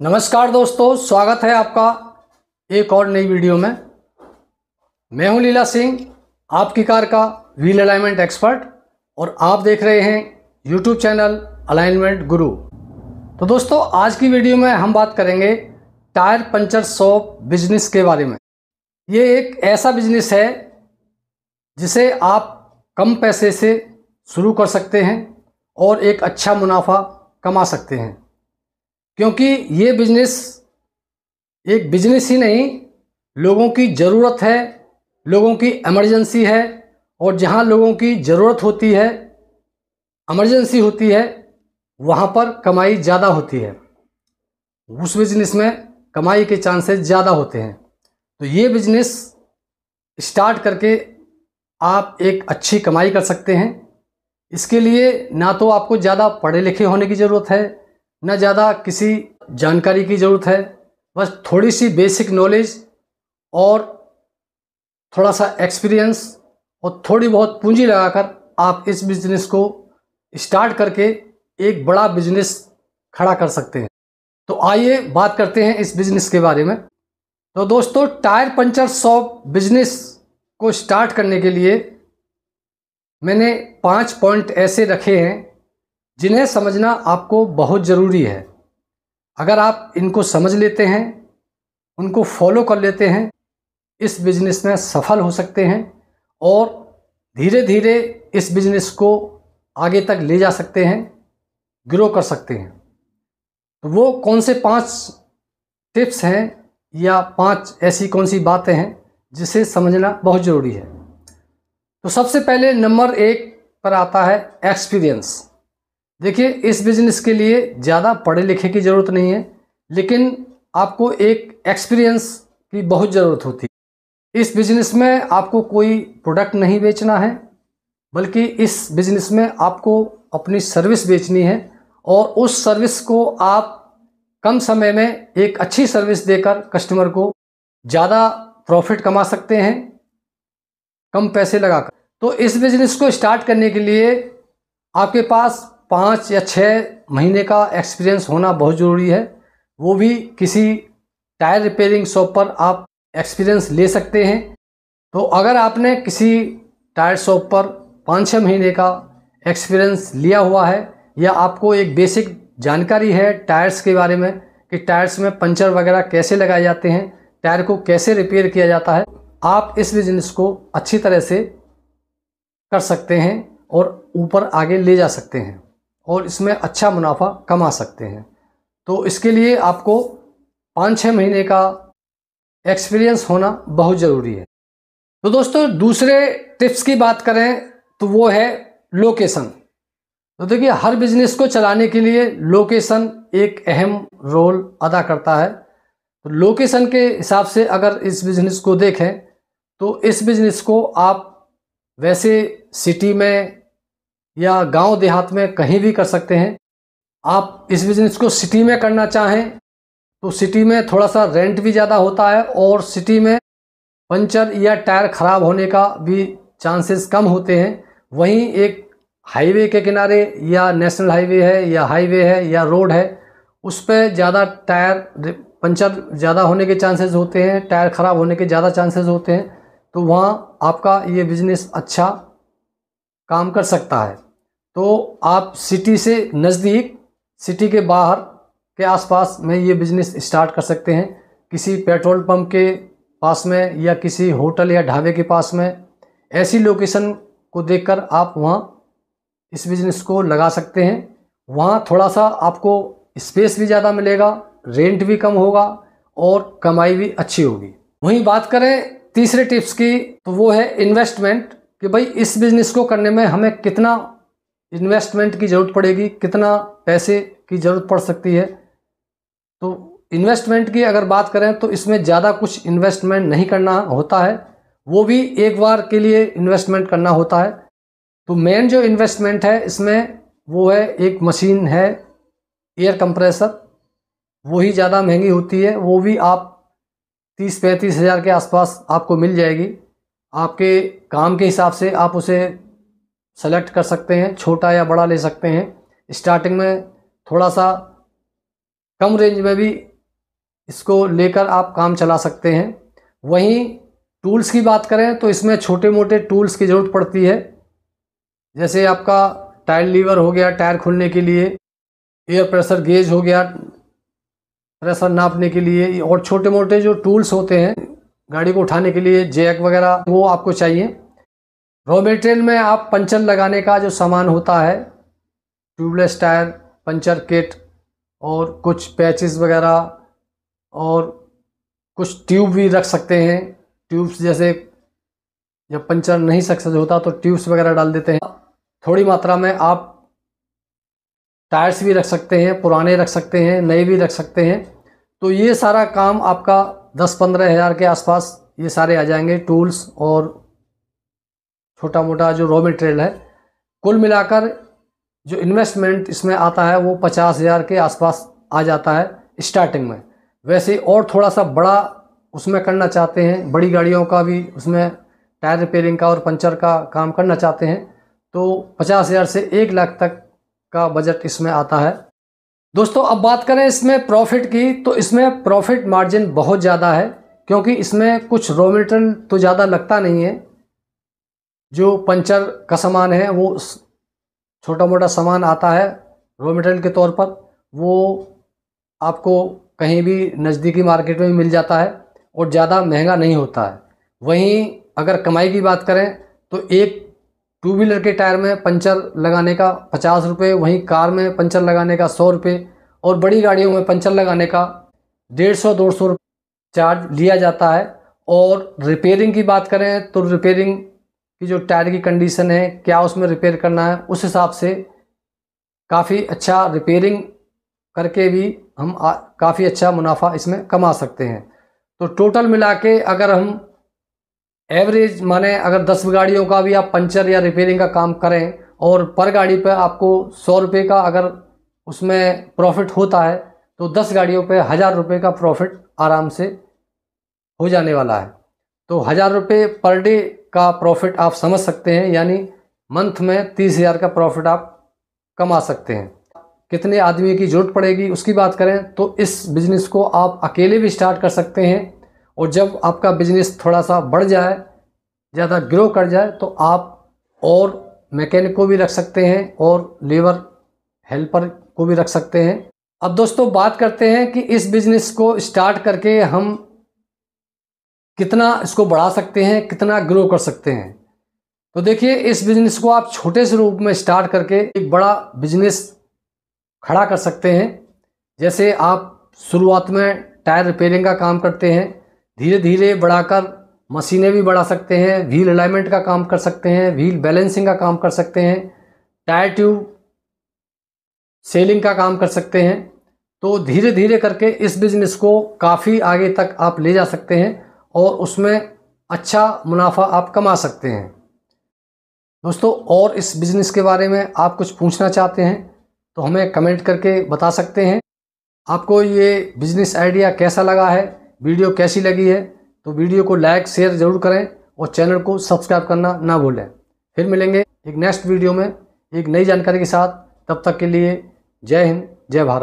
नमस्कार दोस्तों, स्वागत है आपका एक और नई वीडियो में। मैं हूं लीला सिंह, आपकी कार का व्हील अलाइनमेंट एक्सपर्ट, और आप देख रहे हैं यूट्यूब चैनल अलाइनमेंट गुरु। तो दोस्तों, आज की वीडियो में हम बात करेंगे टायर पंचर शॉप बिजनेस के बारे में। ये एक ऐसा बिजनेस है जिसे आप कम पैसे से शुरू कर सकते हैं और एक अच्छा मुनाफा कमा सकते हैं, क्योंकि ये बिजनेस एक बिजनेस ही नहीं, लोगों की ज़रूरत है, लोगों की इमरजेंसी है, और जहाँ लोगों की ज़रूरत होती है, इमरजेंसी होती है, वहाँ पर कमाई ज़्यादा होती है। उस बिजनेस में कमाई के चांसेस ज़्यादा होते हैं। तो ये बिजनेस स्टार्ट करके आप एक अच्छी कमाई कर सकते हैं। इसके लिए ना तो आपको ज़्यादा पढ़े लिखे होने की ज़रूरत है, न ज़्यादा किसी जानकारी की ज़रूरत है। बस थोड़ी सी बेसिक नॉलेज और थोड़ा सा एक्सपीरियंस और थोड़ी बहुत पूंजी लगाकर आप इस बिज़नेस को स्टार्ट करके एक बड़ा बिजनेस खड़ा कर सकते हैं। तो आइए बात करते हैं इस बिज़नेस के बारे में। तो दोस्तों, टायर पंचर शॉप बिजनेस को स्टार्ट करने के लिए मैंने 5 पॉइंट ऐसे रखे हैं जिन्हें समझना आपको बहुत ज़रूरी है। अगर आप इनको समझ लेते हैं, उनको फॉलो कर लेते हैं, इस बिज़नेस में सफल हो सकते हैं और धीरे धीरे इस बिज़नेस को आगे तक ले जा सकते हैं, ग्रो कर सकते हैं। तो वो कौन से 5 टिप्स हैं या 5 ऐसी कौन सी बातें हैं जिसे समझना बहुत ज़रूरी है। तो सबसे पहले नंबर 1 पर आता है एक्सपीरियंस। देखिए, इस बिज़नेस के लिए ज़्यादा पढ़े लिखे की ज़रूरत नहीं है, लेकिन आपको एक एक्सपीरियंस की बहुत ज़रूरत होती है। इस बिज़नेस में आपको कोई प्रोडक्ट नहीं बेचना है, बल्कि इस बिज़नेस में आपको अपनी सर्विस बेचनी है, और उस सर्विस को आप कम समय में एक अच्छी सर्विस देकर कस्टमर को ज़्यादा प्रॉफिट कमा सकते हैं, कम पैसे लगाकर। तो इस बिज़नेस को स्टार्ट करने के लिए आपके पास 5 या 6 महीने का एक्सपीरियंस होना बहुत ज़रूरी है। वो भी किसी टायर रिपेयरिंग शॉप पर आप एक्सपीरियंस ले सकते हैं। तो अगर आपने किसी टायर शॉप पर 5-6 महीने का एक्सपीरियंस लिया हुआ है, या आपको एक बेसिक जानकारी है टायर्स के बारे में कि टायर्स में पंचर वगैरह कैसे लगाए जाते हैं, टायर को कैसे रिपेयर किया जाता है, आप इस बिज़नेस को अच्छी तरह से कर सकते हैं और ऊपर आगे ले जा सकते हैं और इसमें अच्छा मुनाफा कमा सकते हैं। तो इसके लिए आपको 5-6 महीने का एक्सपीरियंस होना बहुत ज़रूरी है। तो दोस्तों, दूसरे टिप्स की बात करें तो वो है लोकेशन। तो देखिए, हर बिज़नेस को चलाने के लिए लोकेशन एक अहम रोल अदा करता है। तो लोकेशन के हिसाब से अगर इस बिज़नेस को देखें तो इस बिज़नेस को आप वैसे सिटी में या गांव देहात में कहीं भी कर सकते हैं। आप इस बिज़नेस को सिटी में करना चाहें तो सिटी में थोड़ा सा रेंट भी ज़्यादा होता है, और सिटी में पंचर या टायर ख़राब होने का भी चांसेस कम होते हैं। वहीं एक हाईवे के किनारे, या नेशनल हाईवे है या हाईवे है या रोड है, उस पर ज़्यादा टायर पंचर ज़्यादा होने के चांसेस होते हैं, टायर ख़राब होने के ज़्यादा चांसेस होते हैं। तो वहाँ आपका ये बिज़नेस अच्छा काम कर सकता है। तो आप सिटी से नज़दीक, सिटी के बाहर के आसपास में ये बिज़नेस स्टार्ट कर सकते हैं। किसी पेट्रोल पंप के पास में या किसी होटल या ढाबे के पास में, ऐसी लोकेशन को देखकर आप वहाँ इस बिज़नेस को लगा सकते हैं। वहाँ थोड़ा सा आपको स्पेस भी ज़्यादा मिलेगा, रेंट भी कम होगा और कमाई भी अच्छी होगी। वहीं बात करें तीसरे टिप्स की, तो वो है इन्वेस्टमेंट, कि भाई इस बिज़नेस को करने में हमें कितना इन्वेस्टमेंट की ज़रूरत पड़ेगी, कितना पैसे की ज़रूरत पड़ सकती है। तो इन्वेस्टमेंट की अगर बात करें तो इसमें ज़्यादा कुछ इन्वेस्टमेंट नहीं करना होता है, वो भी एक बार के लिए इन्वेस्टमेंट करना होता है। तो मेन जो इन्वेस्टमेंट है इसमें वो है, एक मशीन है एयर कंप्रेसर, वही ज़्यादा महंगी होती है। वो भी आप 30-35 हज़ार के आसपास आपको मिल जाएगी। आपके काम के हिसाब से आप उसे सेलेक्ट कर सकते हैं, छोटा या बड़ा ले सकते हैं। स्टार्टिंग में थोड़ा सा कम रेंज में भी इसको लेकर आप काम चला सकते हैं। वहीं टूल्स की बात करें तो इसमें छोटे मोटे टूल्स की ज़रूरत पड़ती है, जैसे आपका टायर लीवर हो गया टायर खोलने के लिए, एयर प्रेशर गेज हो गया प्रेशर नापने के लिए, और छोटे मोटे जो टूल्स होते हैं गाड़ी को उठाने के लिए, जैक वगैरह, वो आपको चाहिए। रॉ मटेरियल में आप पंचर लगाने का जो सामान होता है, ट्यूबलेस टायर, पंचर किट और कुछ पैचेस वगैरह और कुछ ट्यूब भी रख सकते हैं। ट्यूब्स जैसे जब पंचर नहीं सक्सेस होता तो ट्यूब्स वगैरह डाल देते हैं। थोड़ी मात्रा में आप टायर्स भी रख सकते हैं, पुराने रख सकते हैं, नए भी रख सकते हैं। तो ये सारा काम आपका 10-15 हज़ार के आसपास ये सारे आ जाएंगे, टूल्स और छोटा मोटा जो रॉ मटेरियल है। कुल मिलाकर जो इन्वेस्टमेंट इसमें आता है वो 50 हज़ार के आसपास आ जाता है स्टार्टिंग में। वैसे और थोड़ा सा बड़ा उसमें करना चाहते हैं, बड़ी गाड़ियों का भी उसमें टायर रिपेयरिंग का और पंचर का काम करना चाहते हैं, तो 50 हज़ार से 1 लाख तक का बजट इसमें आता है। दोस्तों अब बात करें इसमें प्रॉफिट की, तो इसमें प्रॉफिट मार्जिन बहुत ज़्यादा है, क्योंकि इसमें कुछ रॉ मटेरियल तो ज़्यादा लगता नहीं है। जो पंचर का सामान है वो छोटा मोटा सामान आता है रॉ मटेरियल के तौर पर, वो आपको कहीं भी नज़दीकी मार्केट में मिल जाता है और ज़्यादा महंगा नहीं होता है। वहीं अगर कमाई की बात करें तो एक टू व्हीलर के टायर में पंचर लगाने का 50 रुपये, वहीं कार में पंचर लगाने का 100 रुपये, और बड़ी गाड़ियों में पंचर लगाने का 150-200 रुपये चार्ज लिया जाता है। और रिपेयरिंग की बात करें तो रिपेयरिंग की जो टायर की कंडीशन है, क्या उसमें रिपेयर करना है, उस हिसाब से काफ़ी अच्छा रिपेयरिंग करके भी हम काफ़ी अच्छा मुनाफा इसमें कमा सकते हैं। तो टोटल मिला के अगर हम एवरेज माने, अगर 10 गाड़ियों का भी आप पंचर या रिपेयरिंग का काम करें और पर गाड़ी पे आपको 100 रुपये का अगर उसमें प्रॉफिट होता है, तो 10 गाड़ियों पे 1000 रुपये का प्रॉफिट आराम से हो जाने वाला है। तो 1000 रुपये पर डे का प्रॉफिट आप समझ सकते हैं, यानी मंथ में 30 हज़ार का प्रॉफिट आप कमा सकते हैं। कितने आदमी की ज़रूरत पड़ेगी उसकी बात करें तो इस बिज़नेस को आप अकेले भी स्टार्ट कर सकते हैं, और जब आपका बिज़नेस थोड़ा सा बढ़ जाए, ज़्यादा ग्रो कर जाए, तो आप और मैकेनिक को भी रख सकते हैं और लेबर हेल्पर को भी रख सकते हैं। अब दोस्तों बात करते हैं कि इस बिज़नेस को स्टार्ट करके हम कितना इसको बढ़ा सकते हैं, कितना ग्रो कर सकते हैं। तो देखिए, इस बिज़नेस को आप छोटे से रूप में स्टार्ट करके एक बड़ा बिज़नेस खड़ा कर सकते हैं। जैसे आप शुरुआत में टायर रिपेयरिंग का काम करते हैं, धीरे धीरे बढ़ाकर मशीनें भी बढ़ा सकते हैं, व्हील अलाइनमेंट का काम कर सकते हैं, व्हील बैलेंसिंग का काम कर सकते हैं, टायर ट्यूब सेलिंग का काम कर सकते हैं। तो धीरे धीरे करके इस बिज़नेस को काफ़ी आगे तक आप ले जा सकते हैं और उसमें अच्छा मुनाफा आप कमा सकते हैं। दोस्तों, और इस बिज़नेस के बारे में आप कुछ पूछना चाहते हैं तो हमें कमेंट करके बता सकते हैं। आपको ये बिज़नेस आइडिया कैसा लगा है, वीडियो कैसी लगी है, तो वीडियो को लाइक शेयर ज़रूर करें और चैनल को सब्सक्राइब करना ना भूलें। फिर मिलेंगे एक नेक्स्ट वीडियो में एक नई जानकारी के साथ। तब तक के लिए जय हिंद, जय भारत।